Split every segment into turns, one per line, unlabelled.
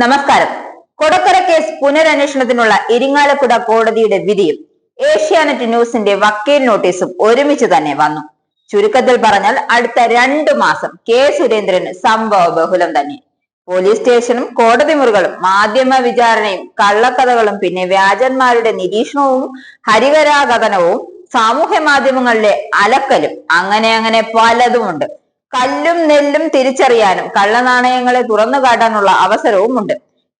നമസ്കാരം. കൊടക്കര കേസ് പുനരന്വേഷണത്തിനുള്ള ഇരിങ്ങാലക്കുട കോടതിയുടെ വിധിയും ഏഷ്യാനെറ്റ് ന്യൂസിന്റെ വക്കീൽ നോട്ടീസും ഒരുമിച്ച് തന്നെ വന്നു. ചുരുക്കത്തിൽ പറഞ്ഞാൽ അടുത്ത 2 മാസം കെ സുരേന്ദ്രന് സംഭവ ബഹുലം തന്നെ. പോലീസ് സ്റ്റേഷനും കോടതി മുറികളും മാധ്യമ വിചാരണയും കള്ളക്കഥകളും പിന്നെ വ്യാജന്മാരുടെ നിരീക്ഷണവും ഹരികരാകഥനവും സാമൂഹ്യ മാധ്യമങ്ങളിലെ അലക്കലും അങ്ങനെ പലതുമുണ്ട്. കല്ലും നെല്ലും തിരിച്ചറിയാനും കള്ളനാണയങ്ങളെ തുറന്നു കാട്ടാനുള്ള അവസരവും ഉണ്ട്.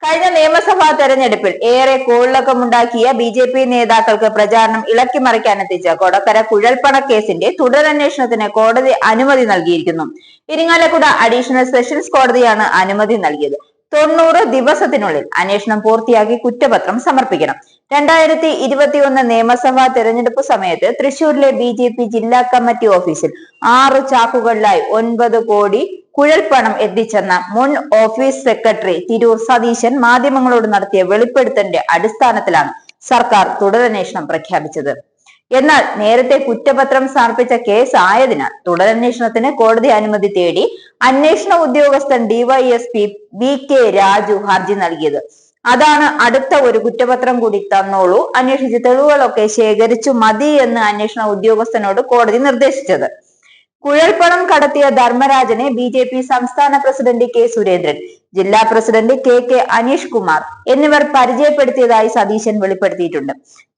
കഴിഞ്ഞ നിയമസഭാ തെരഞ്ഞെടുപ്പിൽ ഏറെ കോളിളക്കമുണ്ടാക്കിയ BJP നേതാക്കൾക്ക് പ്രചാരണം ഇളക്കിമറിക്കാനെത്തിച്ച കൊടക്കര കുഴൽപ്പണ കേസിന്റെ തുടരന്വേഷണത്തിന് കോടതി അനുമതി നൽകിയിരിക്കുന്നു. ഇരിങ്ങാലക്കുട അഡീഷണൽ സെഷൻസ് കോടതിയാണ് അനുമതി നൽകിയത്. 90 ദിവസത്തിനുള്ളിൽ അന്വേഷണം പൂർത്തിയാക്കി കുറ്റപത്രം സമർപ്പിക്കണം. 2021 നിയമസഭാ തെരഞ്ഞെടുപ്പ് സമയത്ത് തൃശൂരിലെ BJP ജില്ലാ കമ്മിറ്റി ഓഫീസിൽ 6 ചാക്കുകളിലായി 9 കോടി കുഴൽപ്പണം എത്തിച്ചെന്ന മുൻ ഓഫീസ് സെക്രട്ടറി തിരൂർ സതീശൻ മാധ്യമങ്ങളോട് നടത്തിയ വെളിപ്പെടുത്തലിന്റെ അടിസ്ഥാനത്തിലാണ് സർക്കാർ തുടരന്വേഷണം പ്രഖ്യാപിച്ചത്. എന്നാൽ നേരത്തെ കുറ്റപത്രം സമർപ്പിച്ച കേസ് ആയതിനാൽ തുടരന്വേഷണത്തിന് കോടതി അനുമതി തേടി അന്വേഷണ ഉദ്യോഗസ്ഥൻ DYSP BK രാജു ഹർജി നൽകിയത്. അതാണ് അടുത്ത ഒരു കുറ്റപത്രം കൂടി തന്നോളൂ, അന്വേഷിച്ച് തെളിവുകളൊക്കെ ശേഖരിച്ചു മതി എന്ന് അന്വേഷണ ഉദ്യോഗസ്ഥനോട് കോടതി നിർദ്ദേശിച്ചത്. കുഴൽപ്പണം കടത്തിയ ധർമ്മരാജനെ BJP സംസ്ഥാന പ്രസിഡന്റ് കെ സുരേന്ദ്രൻ, ജില്ലാ പ്രസിഡന്റ് KK അനീഷ് കുമാർ എന്നിവർ പരിചയപ്പെടുത്തിയതായി സതീശൻ വെളിപ്പെടുത്തിയിട്ടുണ്ട്.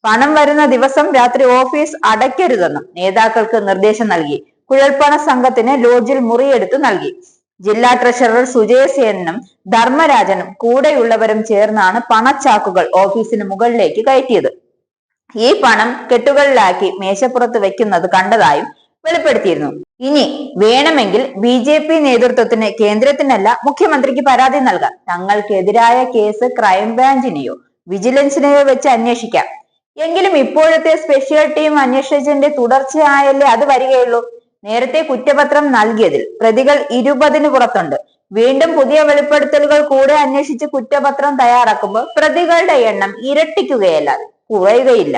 പണം വരുന്ന ദിവസം രാത്രി ഓഫീസ് അടയ്ക്കരുതെന്നും നേതാക്കൾക്ക് നിർദ്ദേശം നൽകി. കുഴൽപ്പണ സംഘത്തിന് ലോഡ്ജിൽ മുറിയെടുത്തു നൽകി. ജില്ലാ ട്രഷറർ സുജയസേനും ധർമ്മരാജനും കൂടെയുള്ളവരും ചേർന്നാണ് പണച്ചാക്കുകൾ ഓഫീസിന് മുകളിലേക്ക് കയറ്റിയത്. ഈ പണം കെട്ടുകളിലാക്കി മേശപ്പുറത്ത് വെക്കുന്നത് കണ്ടതായും വെളിപ്പെടുത്തിയിരുന്നു. ഇനി വേണമെങ്കിൽ BJP നേതൃത്വത്തിന് കേന്ദ്രത്തിനല്ല മുഖ്യമന്ത്രിക്ക് പരാതി നൽകാം. തങ്ങൾക്കെതിരായ കേസ് ക്രൈംബ്രാഞ്ചിനെയോ വിജിലൻസിനെയോ വെച്ച് അന്വേഷിക്കാം. എങ്കിലും ഇപ്പോഴത്തെ സ്പെഷ്യൽ ടീം അന്വേഷിച്ചതിന്റെ തുടർച്ചയായല്ലേ അത് വരികയുള്ളൂ. നേരത്തെ കുറ്റപത്രം നൽകിയതിൽ പ്രതികൾ 20-ന് പുറത്തുണ്ട്. വീണ്ടും പുതിയ വെളിപ്പെടുത്തലുകൾ കൂടെ അന്വേഷിച്ച് കുറ്റപത്രം തയ്യാറാക്കുമ്പോൾ പ്രതികളുടെ എണ്ണം ഇരട്ടിക്കുകയല്ലാതെ കുറയുകയില്ല.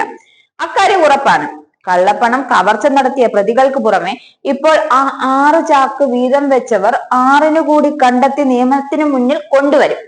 അക്കാര്യം ഉറപ്പാണ്. കള്ളപ്പണം കവർച്ച നടത്തിയ പ്രതികൾക്ക് പുറമെ ഇപ്പോൾ 6 ചാക്ക് വീതം വെച്ചവർ 6 കൂടി കണ്ടെത്തി നിയമത്തിന് മുന്നിൽ കൊണ്ടുവരും.